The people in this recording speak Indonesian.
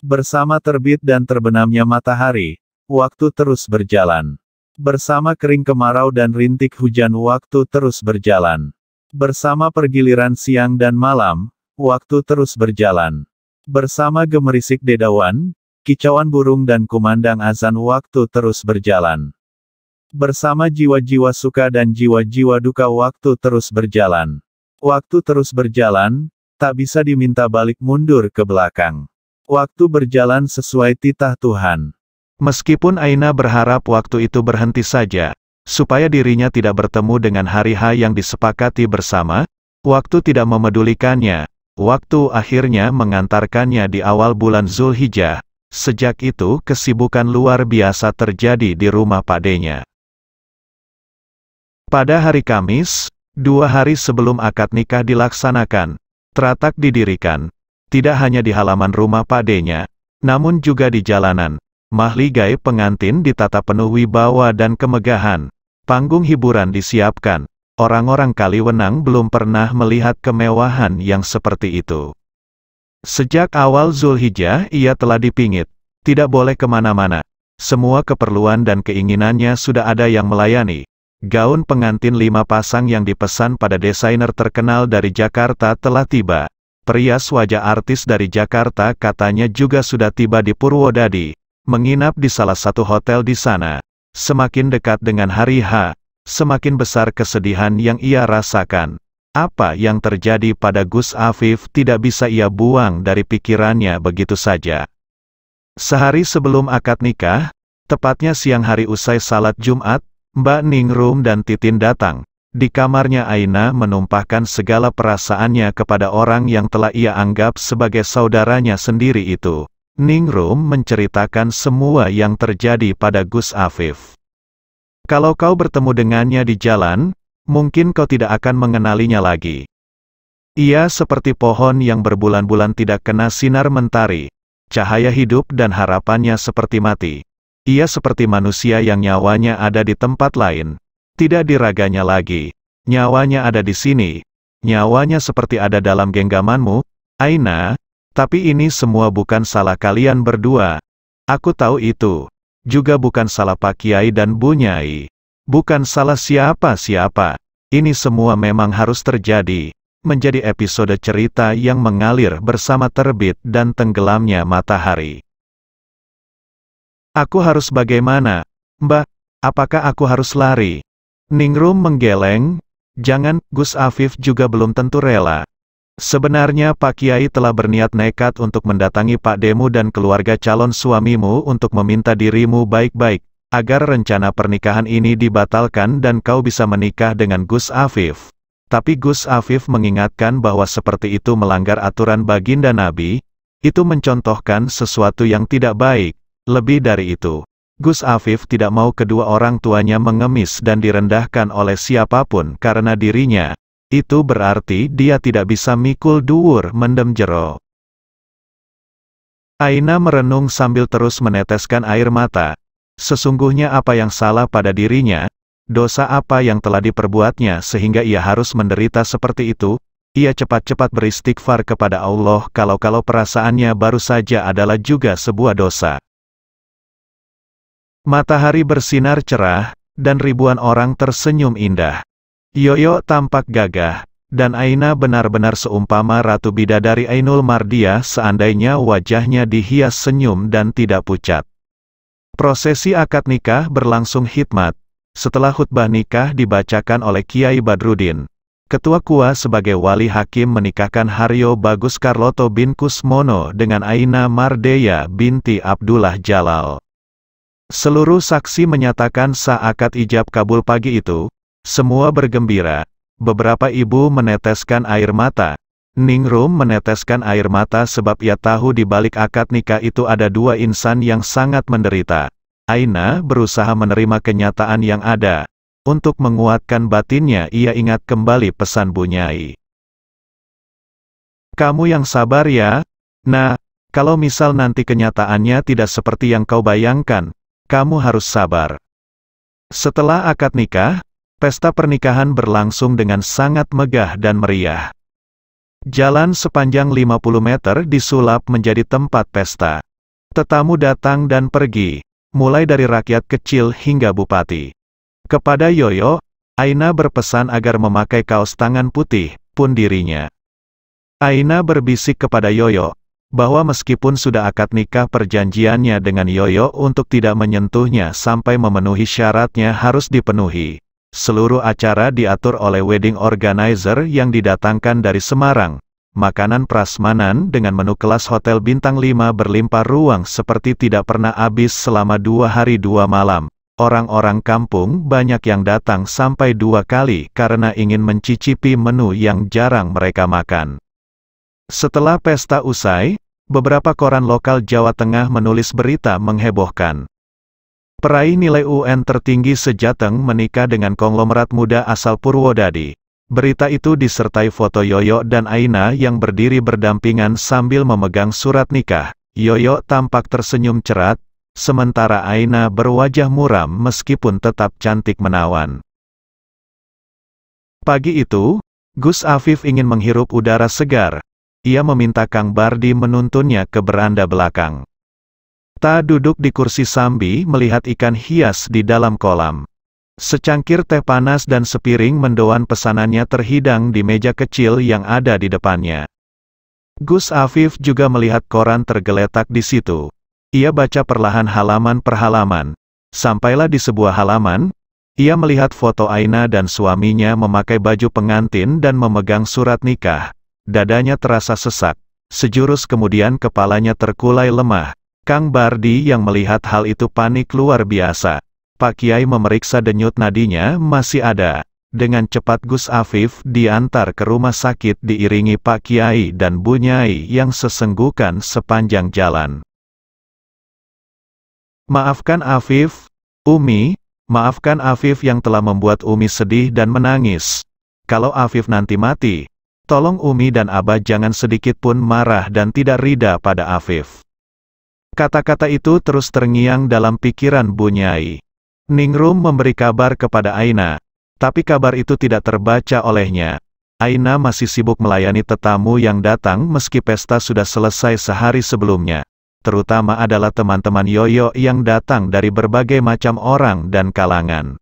Bersama terbit dan terbenamnya matahari, waktu terus berjalan. Bersama kering kemarau dan rintik hujan, waktu terus berjalan. Bersama pergiliran siang dan malam, waktu terus berjalan. Bersama gemerisik dedauan, kicauan burung dan kumandang azan, waktu terus berjalan. Bersama jiwa-jiwa suka dan jiwa-jiwa duka, waktu terus berjalan. Waktu terus berjalan, tak bisa diminta balik mundur ke belakang. Waktu berjalan sesuai titah Tuhan. Meskipun Aina berharap waktu itu berhenti saja, supaya dirinya tidak bertemu dengan hari H yang disepakati bersama, waktu tidak memedulikannya. Waktu akhirnya mengantarkannya di awal bulan Zulhijjah. Sejak itu kesibukan luar biasa terjadi di rumah pakdenya. Pada hari Kamis, 2 hari sebelum akad nikah dilaksanakan, teratak didirikan. Tidak hanya di halaman rumah pakdenya, namun juga di jalanan. Mahligai pengantin ditata penuh wibawa dan kemegahan. Panggung hiburan disiapkan. Orang-orang Kaliwenang belum pernah melihat kemewahan yang seperti itu. Sejak awal Zulhijjah ia telah dipingit. Tidak boleh kemana-mana. Semua keperluan dan keinginannya sudah ada yang melayani. Gaun pengantin 5 pasang yang dipesan pada desainer terkenal dari Jakarta telah tiba. Perias wajah artis dari Jakarta katanya juga sudah tiba di Purwodadi, menginap di salah satu hotel di sana. Semakin dekat dengan hari H, semakin besar kesedihan yang ia rasakan. Apa yang terjadi pada Gus Afif tidak bisa ia buang dari pikirannya begitu saja. Sehari sebelum akad nikah, tepatnya siang hari usai salat Jumat, Mbak Ningrum dan Titin datang. Di kamarnya Aina menumpahkan segala perasaannya kepada orang yang telah ia anggap sebagai saudaranya sendiri itu. Ningrum menceritakan semua yang terjadi pada Gus Afif. Kalau kau bertemu dengannya di jalan, mungkin kau tidak akan mengenalinya lagi. Ia seperti pohon yang berbulan-bulan tidak kena sinar mentari. Cahaya hidup dan harapannya seperti mati. Ia seperti manusia yang nyawanya ada di tempat lain. Tidak di raganya lagi. Nyawanya ada di sini. Nyawanya seperti ada dalam genggamanmu, Aina. Tapi ini semua bukan salah kalian berdua. Aku tahu itu. Juga bukan salah Pak Kiai dan Bu Nyai. Bukan salah siapa-siapa. Ini semua memang harus terjadi. Menjadi episode cerita yang mengalir bersama terbit dan tenggelamnya matahari. Aku harus bagaimana, Mbak? Apakah aku harus lari? Ningrum menggeleng, jangan, Gus Afif juga belum tentu rela. Sebenarnya Pak Kiai telah berniat nekat untuk mendatangi Pak Demu dan keluarga calon suamimu untuk meminta dirimu baik-baik, agar rencana pernikahan ini dibatalkan dan kau bisa menikah dengan Gus Afif. Tapi Gus Afif mengingatkan bahwa seperti itu melanggar aturan baginda Nabi, itu mencontohkan sesuatu yang tidak baik. Lebih dari itu, Gus Afif tidak mau kedua orang tuanya mengemis dan direndahkan oleh siapapun karena dirinya. Itu berarti dia tidak bisa mikul dhuwur mendem jero. Aina merenung sambil terus meneteskan air mata. Sesungguhnya apa yang salah pada dirinya? Dosa apa yang telah diperbuatnya sehingga ia harus menderita seperti itu? Ia cepat-cepat beristighfar kepada Allah kalau perasaannya baru saja adalah juga sebuah dosa. Matahari bersinar cerah, dan ribuan orang tersenyum indah. Yoyo tampak gagah, dan Aina benar-benar seumpama Ratu Bidadari Ainul Mardiah seandainya wajahnya dihias senyum dan tidak pucat. Prosesi akad nikah berlangsung hikmat. Setelah khutbah nikah dibacakan oleh Kiai Badrudin, Ketua KUA sebagai wali hakim menikahkan Haryo Bagus Karloto bin Kusmono dengan Aina Mardeya binti Abdullah Jalal. Seluruh saksi menyatakan sah akad ijab kabul pagi itu. Semua bergembira. Beberapa ibu meneteskan air mata. Ningrum meneteskan air mata sebab ia tahu di balik akad nikah itu ada dua insan yang sangat menderita. Aina berusaha menerima kenyataan yang ada. Untuk menguatkan batinnya ia ingat kembali pesan Bu Nyai. Kamu yang sabar ya. Nah, kalau misal nanti kenyataannya tidak seperti yang kau bayangkan, kamu harus sabar. Setelah akad nikah, pesta pernikahan berlangsung dengan sangat megah dan meriah. Jalan sepanjang 50 meter disulap menjadi tempat pesta. Tetamu datang dan pergi, mulai dari rakyat kecil hingga bupati. Kepada Yoyo, Aina berpesan agar memakai kaos tangan putih, pun dirinya. Aina berbisik kepada Yoyo, bahwa meskipun sudah akad nikah perjanjiannya dengan Yoyo untuk tidak menyentuhnya sampai memenuhi syaratnya harus dipenuhi. Seluruh acara diatur oleh wedding organizer yang didatangkan dari Semarang. Makanan prasmanan dengan menu kelas hotel bintang 5 berlimpah ruang seperti tidak pernah habis selama 2 hari 2 malam. Orang-orang kampung banyak yang datang sampai 2 kali karena ingin mencicipi menu yang jarang mereka makan. Setelah pesta usai, beberapa koran lokal Jawa Tengah menulis berita menghebohkan. Peraih nilai UN tertinggi sejateng menikah dengan konglomerat muda asal Purwodadi. Berita itu disertai foto Yoyo dan Aina yang berdiri berdampingan sambil memegang surat nikah. Yoyo tampak tersenyum cerat, sementara Aina berwajah muram meskipun tetap cantik menawan. Pagi itu, Gus Afif ingin menghirup udara segar. Ia meminta Kang Bardi menuntunnya ke beranda belakang. Ta duduk di kursi sambi melihat ikan hias di dalam kolam. Secangkir teh panas dan sepiring mendoan pesanannya terhidang di meja kecil yang ada di depannya. Gus Afif juga melihat koran tergeletak di situ. Ia baca perlahan halaman per halaman. Sampailah di sebuah halaman, ia melihat foto Aina dan suaminya memakai baju pengantin dan memegang surat nikah. Dadanya terasa sesak. Sejurus kemudian kepalanya terkulai lemah. Kang Bardi yang melihat hal itu panik luar biasa. Pak Kiai memeriksa denyut nadinya masih ada. Dengan cepat Gus Afif diantar ke rumah sakit diiringi Pak Kiai dan Bu Nyai yang sesenggukan sepanjang jalan. Maafkan Afif, Umi, maafkan Afif yang telah membuat Umi sedih dan menangis. Kalau Afif nanti mati, tolong Umi dan Abah jangan sedikit pun marah dan tidak rida pada Afif. Kata-kata itu terus terngiang dalam pikiran Bu Nyai. Ningrum memberi kabar kepada Aina, tapi kabar itu tidak terbaca olehnya. Aina masih sibuk melayani tetamu yang datang meski pesta sudah selesai sehari sebelumnya. Terutama adalah teman-teman Yoyo yang datang dari berbagai macam orang dan kalangan.